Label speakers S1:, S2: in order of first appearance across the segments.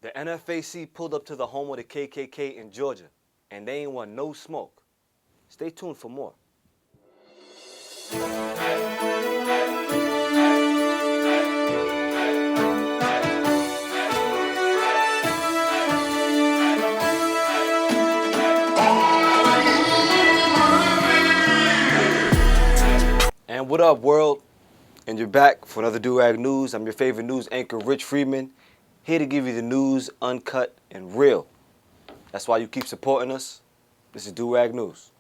S1: The NFAC pulled up to the home of the KKK in Georgia, and they ain't want no smoke. Stay tuned for more. And what up, world? And you're back for another Do-Rag News. I'm your favorite news anchor, Rich Freeman, here to give you the news uncut and real. That's why you keep supporting us. This is Do-Rag News.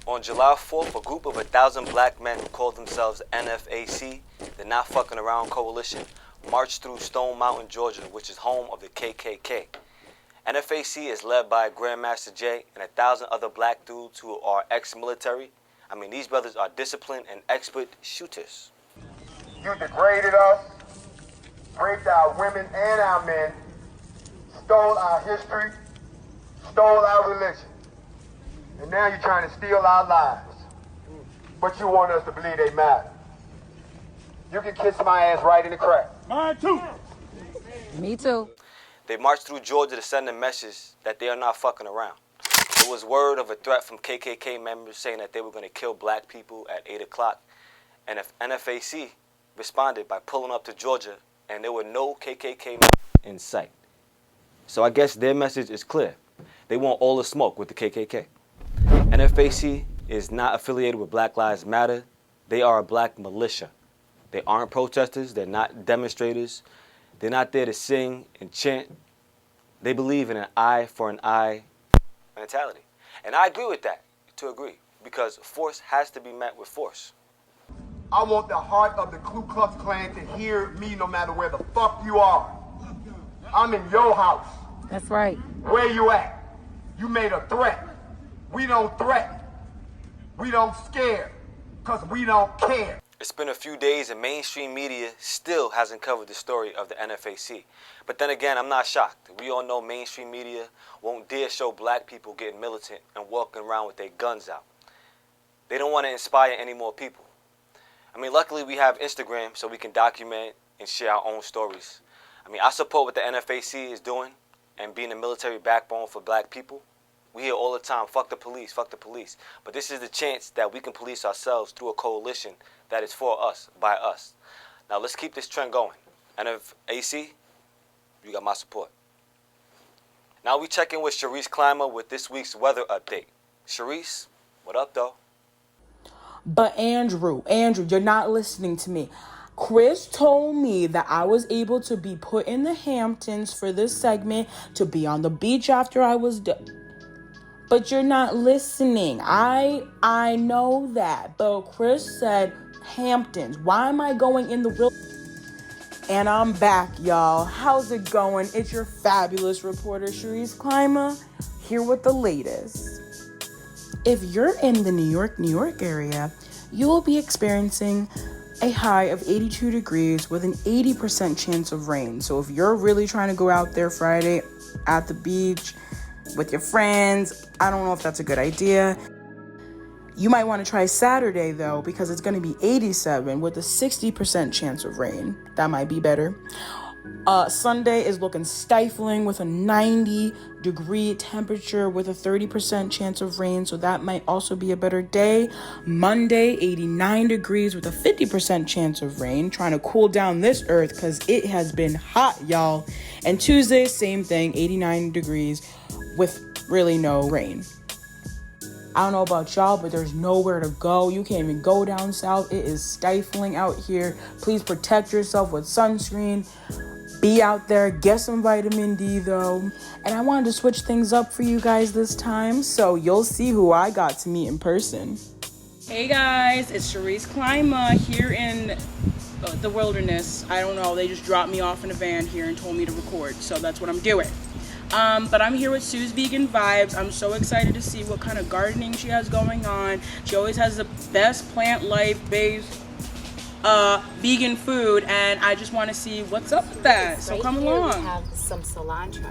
S1: On July 4th, a group of 1,000 black men who called themselves NFAC, the Not Fucking Around Coalition, marched through Stone Mountain, Georgia, which is home of the KKK. NFAC is led by Grandmaster Jay and 1,000 other black dudes who are ex-military. I mean, these brothers are disciplined and expert shooters.
S2: You degraded us, raped our women and our men, stole our history, stole our religion, and now you're trying to steal our lives. But you want us to believe they matter. You can kiss my ass right in the crack.
S3: Mine too.
S4: Me too.
S1: They marched through Georgia to send a message that they are not fucking around. It was word of a threat from KKK members saying that they were going to kill black people at 8 o'clock. And if NFAC responded by pulling up to Georgia, and there were no KKK in sight. So I guess their message is clear. They want all the smoke with the KKK. NFAC is not affiliated with Black Lives Matter. They are a black militia. They aren't protesters. They're not demonstrators. They're not there to sing and chant. They believe in an eye for an eye mentality. And I agree with that, to agree, because force has to be met with force.
S2: I want the heart of the Ku Klux Klan to hear me no matter where the fuck you are. I'm in your house.
S4: That's right.
S2: Where you at? You made a threat. We don't threaten. We don't scare, because we don't care.
S1: It's been a few days and mainstream media still hasn't covered the story of the NFAC. But then again, I'm not shocked. We all know mainstream media won't dare show black people getting militant and walking around with their guns out. They don't want to inspire any more people. I mean, luckily we have Instagram so we can document and share our own stories. I mean, I support what the NFAC is doing and being a military backbone for black people. We hear all the time, fuck the police, fuck the police. But this is the chance that we can police ourselves through a coalition that is for us, by us. Now let's keep this trend going. NFAC, you got my support. Now we check in with Sharice Clymer with this week's weather update. Sharice, what up though?
S5: But Andrew, you're not listening to me. Chris told me that I was able to be put in the Hamptons for this segment to be on the beach after I was done. But you're not listening. I know that. But Chris said Hamptons. Why am I going in the real? And I'm back, y'all. How's it going? It's your fabulous reporter, Sharice Clymer, here with the latest. If you're in the New York area, you will be experiencing a high of 82 degrees with an 80% chance of rain. So if you're really trying to go out there Friday at the beach with your friends, I don't know if that's a good idea. You might want to try Saturday though, because it's going to be 87 with a 60% chance of rain. That might be better. Sunday is looking stifling with a 90-degree temperature with a 30% chance of rain, so that might also be a better day. Monday, 89 degrees with a 50% chance of rain, trying to cool down this earth because it has been hot, y'all. And Tuesday, same thing, 89 degrees with really no rain. I don't know about y'all, but there's nowhere to go. You can't even go down south. It is stifling out here. Please protect yourself with sunscreen. Be out there, get some vitamin D though. And I wanted to switch things up for you guys this time, so you'll see who I got to meet in person. Hey guys, it's Sharice Clymer here in the wilderness. I don't know, they just dropped me off in a van here and told me to record, so that's what I'm doing. But I'm here with Sue's Vegan Vibes. I'm so excited to see what kind of gardening she has going on. She always has the best plant life-based vegan food, and I just want to see what's up with that. So come along.
S6: We have some cilantro,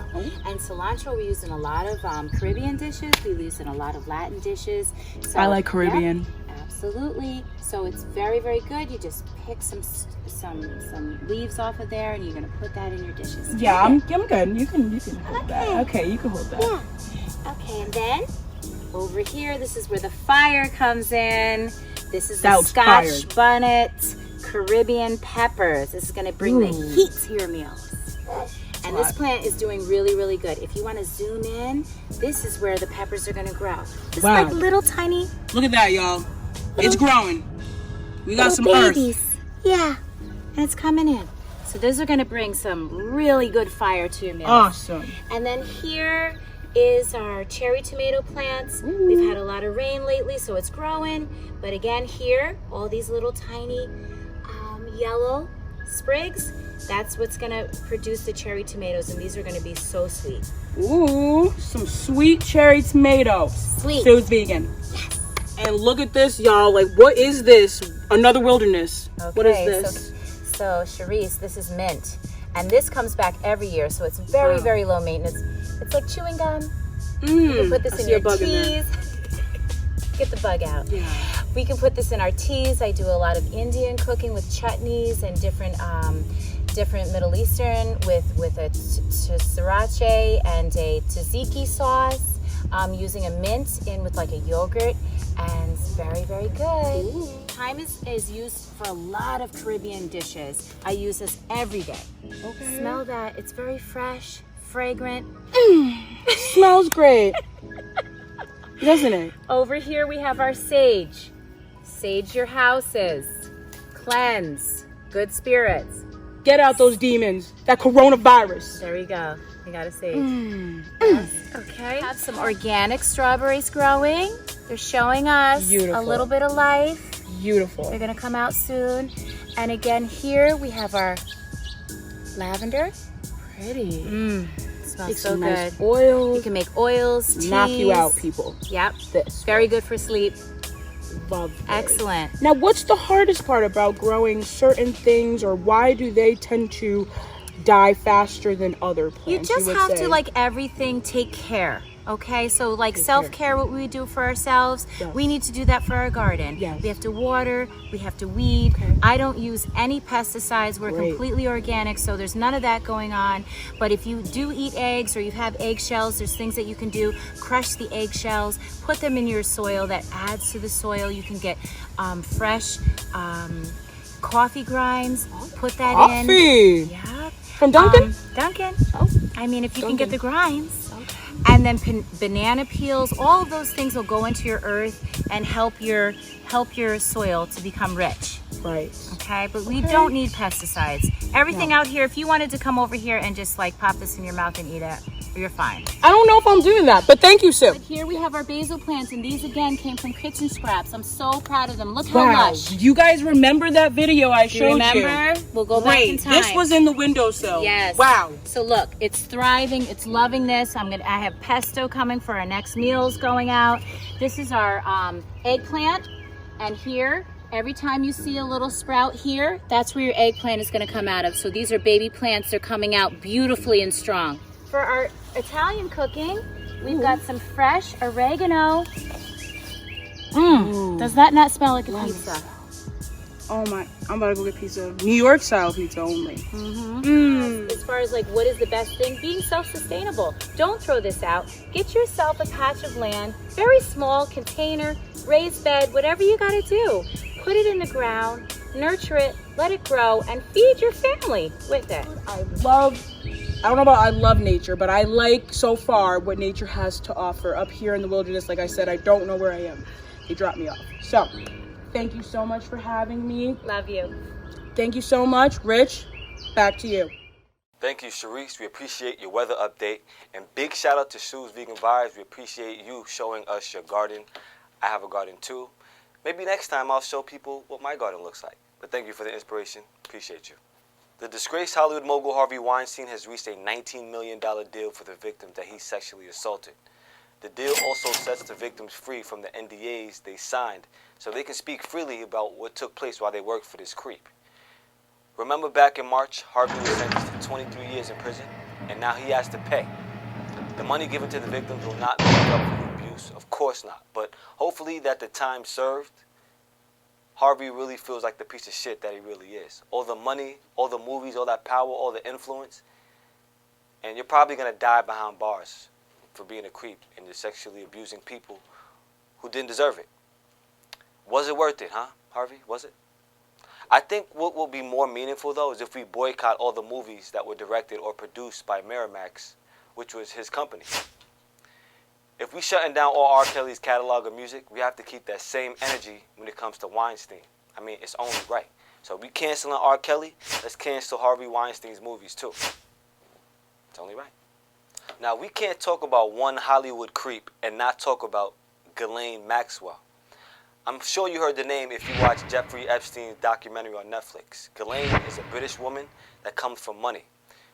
S6: and cilantro we use in a lot of Caribbean dishes. We use in a lot of Latin dishes. So,
S5: I like Caribbean.
S6: Yep, Absolutely. So it's very, very good. You just pick some leaves off of there, and you're gonna put that in your dishes.
S5: Yeah, I'm good. You can hold that. Okay, you can hold that.
S6: Yeah. Okay, and then over here, this is where the fire comes in. This is the Scotch bonnet Caribbean peppers. This is gonna bring the heat to your meals. And this plant is doing really, really good. If you want to zoom in, this is where the peppers are going to grow. It's like little tiny.
S5: Look at that, y'all. It's growing. We got some
S6: babies.
S5: earth.
S6: Yeah, and it's coming in. So those are going to bring some really good fire to your meals.
S5: Awesome.
S6: And then here is our cherry tomato plants.
S5: Ooh.
S6: We've had a lot of rain lately, so it's growing. But again, here, all these little tiny yellow sprigs. That's what's gonna produce the cherry tomatoes, and these are gonna be so sweet.
S5: Ooh, some sweet cherry tomatoes.
S6: Sweet.
S5: So it's vegan. Yes. And look at this, y'all. Like, what is this? Another wilderness.
S6: Okay,
S5: what is this?
S6: So Charisse, this is mint. And this comes back every year, so it's very, very low maintenance. It's like chewing gum. You can put this in your teas. Get the bug out.
S5: Yeah.
S6: We can put this in our teas. I do a lot of Indian cooking with chutneys and different Middle Eastern with a sriracha and a tzatziki sauce, using a mint in with like a yogurt, and it's very, very good. Ooh. Thyme is used for a lot of Caribbean dishes. I use this every day. Okay. Smell that. It's very fresh, fragrant.
S5: Smells great. Doesn't it?
S6: Over here we have our sage. Sage your houses. Cleanse. Good spirits.
S5: Get out those demons. That coronavirus.
S6: There we go. We got a sage. Yes. Okay. Have some organic strawberries growing. They're showing us a little bit of life.
S5: Beautiful.
S6: They're going to come out soon. And again, here we have our lavender.
S5: Pretty.
S6: Smells so
S5: some
S6: good.
S5: Nice oils.
S6: You can make oils, teas.
S5: Knock you out, people.
S6: Yep.
S5: This.
S6: Very good for sleep.
S5: Love this.
S6: Excellent.
S5: Now, what's the hardest part about growing certain things, or why do they tend to die faster than other plants?
S6: You just have to, like everything, take care. Okay, so like self-care, what we do for ourselves, we need to do that for our garden.
S5: Yes.
S6: We have to water, we have to weed. I don't use any pesticides. We're completely organic, so there's none of that going on. But if you do eat eggs or you have eggshells, there's things that you can do. Crush the eggshells, put them in your soil. That adds to the soil. You can get fresh coffee grinds, put that in.
S5: Coffee?
S6: Yeah.
S5: From Dunkin'?
S6: Dunkin'.
S5: Oh.
S6: I mean, if you can get the grinds. And then banana peels, all of those things will go into your earth and help your soil to become rich.
S5: Right.
S6: Okay, but we don't need pesticides. Everything out here, if you wanted to come over here and just like pop this in your mouth and eat it, you're fine.
S5: I don't know if I'm doing that, but thank you, Sim.
S6: But here we have our basil plants, and these again came from kitchen scraps. I'm so proud of them. Look how lush.
S5: You guys remember that video I showed you?
S6: Remember? We'll go back in time.
S5: This was in the windowsill.
S6: Yes.
S5: Wow.
S6: So look, it's thriving. It's loving this. I have pesto coming for our next meals going out. This is our eggplant, and here, every time you see a little sprout here, that's where your eggplant is going to come out of. So these are baby plants. They're coming out beautifully and strong. For our Italian cooking, we've got some fresh oregano. Does that not smell like a pizza?
S5: Oh my, I'm about to go get pizza. New York style pizza only.
S6: As far as like what is the best thing, being self-sustainable. Don't throw this out. Get yourself a patch of land, very small container, raised bed, whatever you got to do. Put it in the ground, nurture it, let it grow, and feed your family with it.
S5: I don't know about I love nature, but I like so far what nature has to offer. Up here in the wilderness, like I said, I don't know where I am. They dropped me off. So, thank you so much for having me.
S6: Love you.
S5: Thank you so much. Rich, back to you.
S1: Thank you, Charisse. We appreciate your weather update. And big shout out to Sue's Vegan Vibes. We appreciate you showing us your garden. I have a garden too. Maybe next time I'll show people what my garden looks like. But thank you for the inspiration. Appreciate you. The disgraced Hollywood mogul Harvey Weinstein has reached a $19 million deal for the victims that he sexually assaulted. The deal also sets the victims free from the NDAs they signed so they can speak freely about what took place while they worked for this creep. Remember back in March, Harvey was sentenced to 23 years in prison, and now he has to pay. The money given to the victims will not make up for the abuse, of course not, but hopefully that the time served Harvey really feels like the piece of shit that he really is. All the money, all the movies, all that power, all the influence. And you're probably going to die behind bars for being a creep and you're sexually abusing people who didn't deserve it. Was it worth it, huh, Harvey? Was it? I think what will be more meaningful, though, is if we boycott all the movies that were directed or produced by Miramax, which was his company. If we shutting down all R. Kelly's catalog of music, we have to keep that same energy when it comes to Weinstein. I mean, it's only right. So if we canceling R. Kelly, let's cancel Harvey Weinstein's movies, too. It's only right. Now, we can't talk about one Hollywood creep and not talk about Ghislaine Maxwell. I'm sure you heard the name if you watched Jeffrey Epstein's documentary on Netflix. Ghislaine is a British woman that comes from money.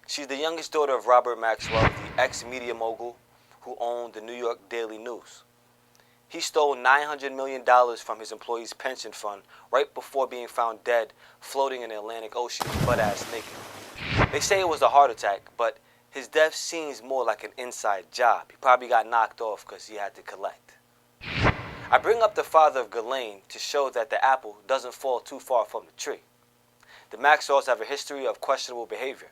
S1: She's the youngest daughter of Robert Maxwell, the ex-media mogul who owned the New York Daily News. He stole $900 million from his employees' pension fund right before being found dead, floating in the Atlantic Ocean, butt-ass naked. They say it was a heart attack, but his death seems more like an inside job. He probably got knocked off because he had to collect. I bring up the father of Ghislaine to show that the apple doesn't fall too far from the tree. The Maxwells have a history of questionable behavior.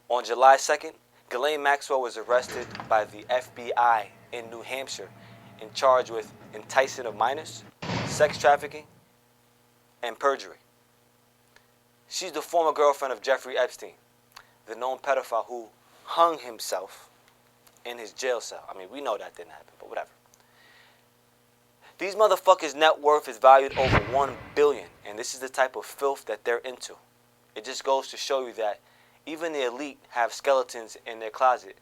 S1: On July 2nd, Ghislaine Maxwell was arrested by the FBI in New Hampshire and charged with enticing of minors, sex trafficking, and perjury. She's the former girlfriend of Jeffrey Epstein, the known pedophile who hung himself in his jail cell. I mean, we know that didn't happen, but whatever. These motherfuckers' net worth is valued over $1 billion, and this is the type of filth that they're into. It just goes to show you that even the elite have skeletons in their closet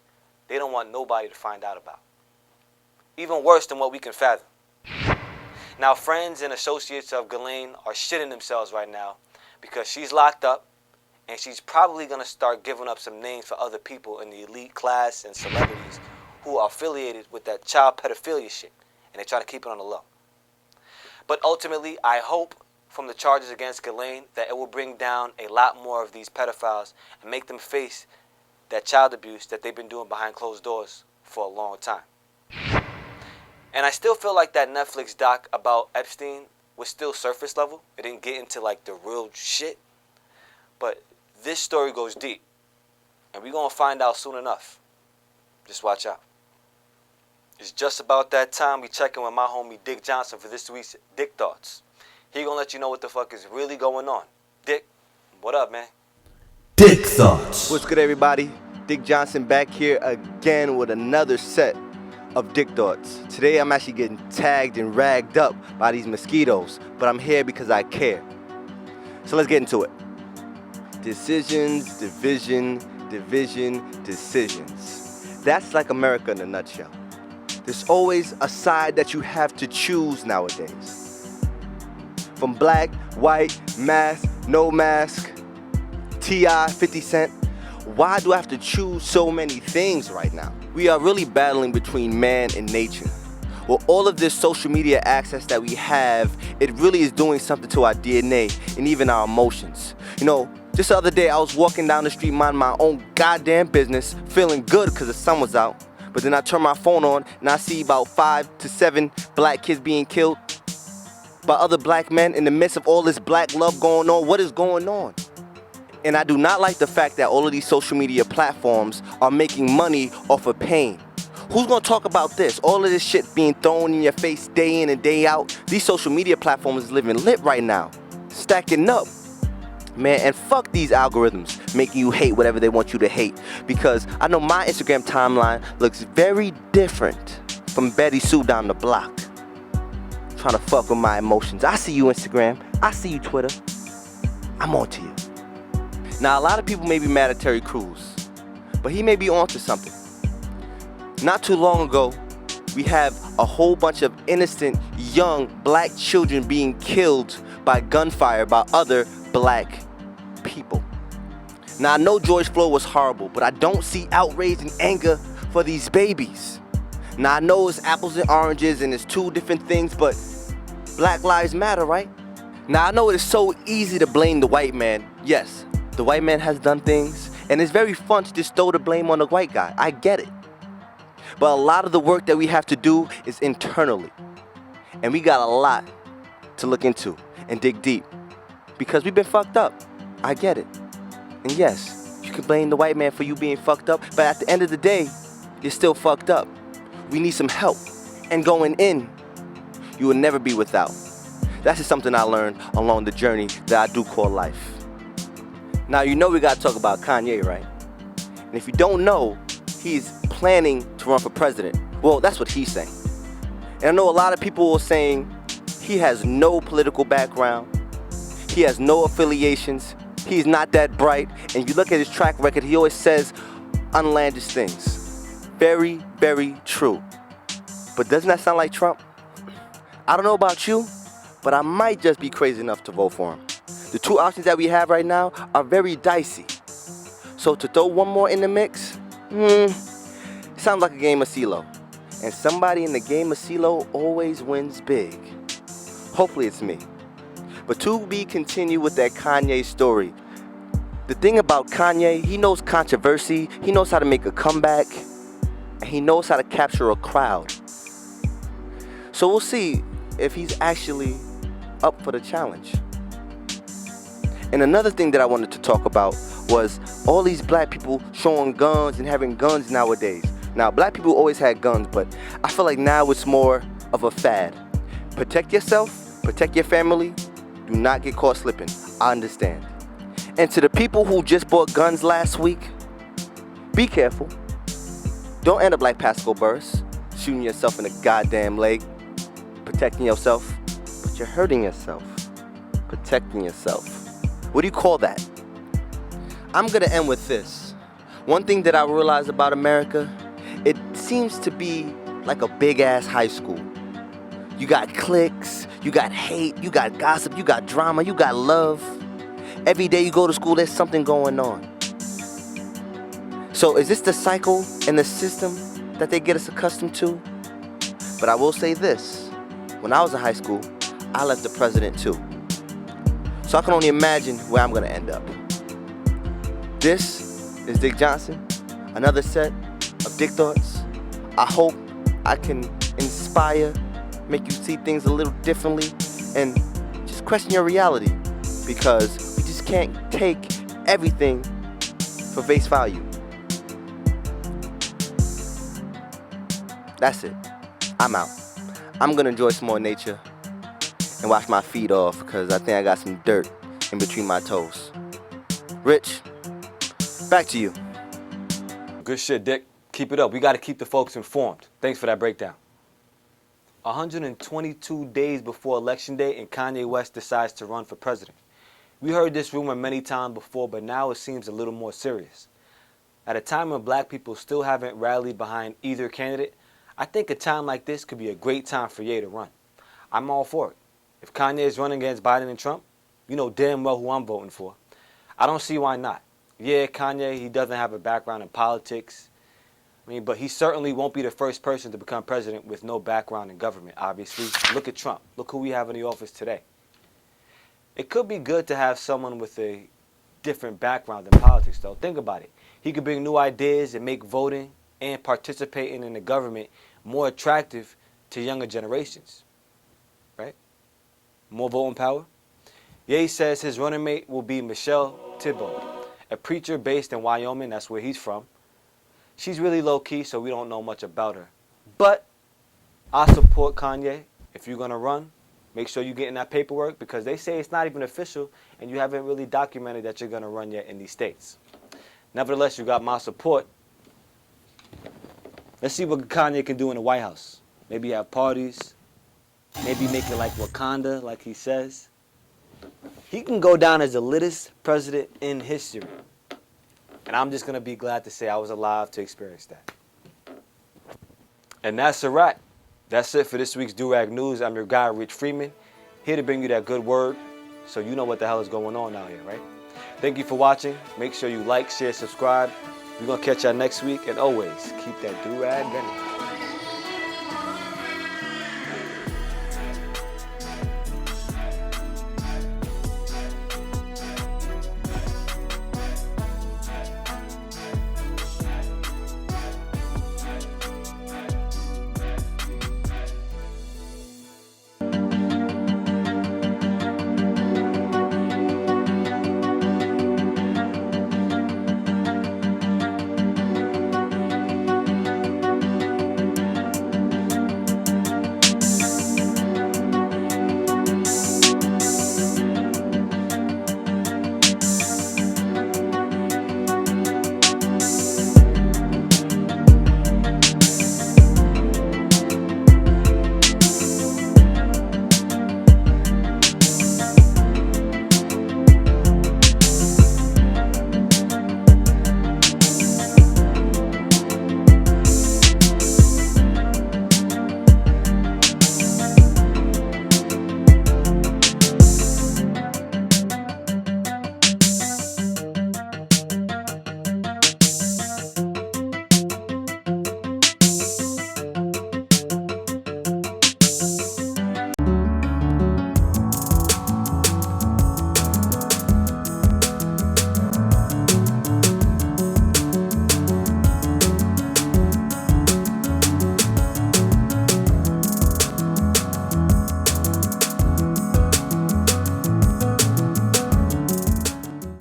S1: they don't want nobody to find out about. Even worse than what we can fathom. Now, friends and associates of Ghislaine are shitting themselves right now because she's locked up, and she's probably going to start giving up some names for other people in the elite class and celebrities who are affiliated with that child pedophilia shit. And they try to keep it on the low. But ultimately, I hope from the charges against Ghislaine that it will bring down a lot more of these pedophiles and make them face that child abuse that they've been doing behind closed doors for a long time. And I still feel like that Netflix doc about Epstein was still surface level. It didn't get into like the real shit. But this story goes deep. And we're going to find out soon enough. Just watch out. It's just about that time we check in with my homie Dick Johnson for this week's Dick Thoughts. He gonna let you know what the fuck is really going on. Dick, what up, man?
S3: Dick Thoughts.
S7: What's good, everybody? Dick Johnson back here again with another set of Dick Thoughts. Today I'm actually getting tagged and ragged up by these mosquitoes, but I'm here because I care. So let's get into it. Decisions, division, decisions. That's like America in a nutshell. There's always a side that you have to choose nowadays. From black, white, mask, no mask, T.I., 50 Cent. Why do I have to choose so many things right now? We are really battling between man and nature. With all of this social media access that we have, it really is doing something to our DNA and even our emotions. You know, just the other day I was walking down the street minding my own goddamn business, feeling good because the sun was out. But then I turn my phone on and I see about 5 to 7 black kids being killed by other black men in the midst of all this black love going on. What is going on? And I do not like the fact that all of these social media platforms are making money off of pain. Who's gonna talk about this? All of this shit being thrown in your face day in and day out. These social media platforms is living lit right now. Stacking up. Man, and fuck these algorithms making you hate whatever they want you to hate, because I know my Instagram timeline looks very different from Betty Sue down the block trying to fuck with my emotions. I see you Instagram, I see you Twitter, I'm on to you. Now a lot of people may be mad at Terry Crews, but he may be onto something. Not too long ago, we have a whole bunch of innocent young black children being killed by gunfire by other black people. Now I know George Floyd was horrible, but I don't see outrage and anger for these babies. Now I know it's apples and oranges and it's two different things, but Black Lives Matter, right? Now I know it's so easy to blame the white man. Yes, the white man has done things, and it's very fun to just throw the blame on the white guy. I get it. But a lot of the work that we have to do is internally. And we got a lot to look into. and dig deep. Because we've been fucked up. I get it. And yes, you can blame the white man for you being fucked up, but at the end of the day, you're still fucked up. We need some help. And going in, you will never be without. That's just something I learned along the journey that I do call life. Now, you know we gotta talk about Kanye, right? And if you don't know, he's planning to run for president. Well, that's what he's saying. And I know a lot of people are saying he has no political background, he has no affiliations, he's not that bright, and you look at his track record, he always says unlandish things. Very, very true. But doesn't that sound like Trump? I don't know about you, but I might just be crazy enough to vote for him. The two options that we have right now are very dicey. So to throw one more in the mix, it sounds like a game of CeeLo. And somebody in the game of CeeLo always wins big. Hopefully it's me. But to be continued with that Kanye story, the thing about Kanye, he knows controversy, he knows how to make a comeback, and he knows how to capture a crowd. So we'll see if he's actually up for the challenge. And another thing that I wanted to talk about was all these black people showing guns and having guns nowadays. Now, black people always had guns, but I feel like now it's more of a fad. Protect yourself, protect your family, do not get caught slipping. I understand. And to the people who just bought guns last week, be careful. Don't end up like Pascal Burris, shooting yourself in the goddamn leg, protecting yourself, but you're hurting yourself, protecting yourself. What do you call that? I'm gonna end with this. One thing that I realized about America, it seems to be like a big ass high school. You got cliques, you got hate, you got gossip, you got drama, you got love. Every day you go to school, there's something going on. So is this the cycle and the system that they get us accustomed to? But I will say this, when I was in high school, I left the president too. So I can only imagine where I'm gonna end up. This is Dick Johnson, another set of Dick Thoughts. I hope I can inspire, make you see things a little differently, and just question your reality, because we just can't take everything for face value. That's it. I'm out. I'm gonna enjoy some more nature and wash my feet off because I think I got some dirt in between my toes. Rich, back to you.
S1: Good shit, Dick. Keep it up. We got to keep the folks informed. Thanks for that breakdown. 122 days before Election Day, and Kanye West decides to run for president. We heard this rumor many times before, but now it seems a little more serious. At a time when black people still haven't rallied behind either candidate, I think a time like this could be a great time for Ye to run. I'm all for it. If Kanye is running against Biden and Trump, you know damn well who I'm voting for. I don't see why not. Yeah, Kanye, he doesn't have a background in politics. But he certainly won't be the first person to become president with no background in government, obviously. Look at Trump. Look who we have in the office today. It could be good to have someone with a different background in politics, though. Think about it. He could bring new ideas and make voting and participating in the government more attractive to younger generations. Right? More voting power. Ye says his running mate will be Michelle Thibault, a preacher based in Wyoming. That's where he's from. She's really low-key, so we don't know much about her. But I support Kanye. If you're going to run, make sure you get in that paperwork, because they say it's not even official and you haven't really documented that you're going to run yet in these states. Nevertheless, you got my support. Let's see what Kanye can do in the White House. Maybe have parties. Maybe make it like Wakanda, like he says. He can go down as the littest president in history. And I'm just going to be glad to say I was alive to experience that. And that's a wrap. That's it for this week's Do-Rag News. I'm your guy, Rich Freeman, here to bring you that good word so you know what the hell is going on out here, right? Thank you for watching. Make sure you like, share, subscribe. We're going to catch y'all next week. And always, keep that do-rag ready.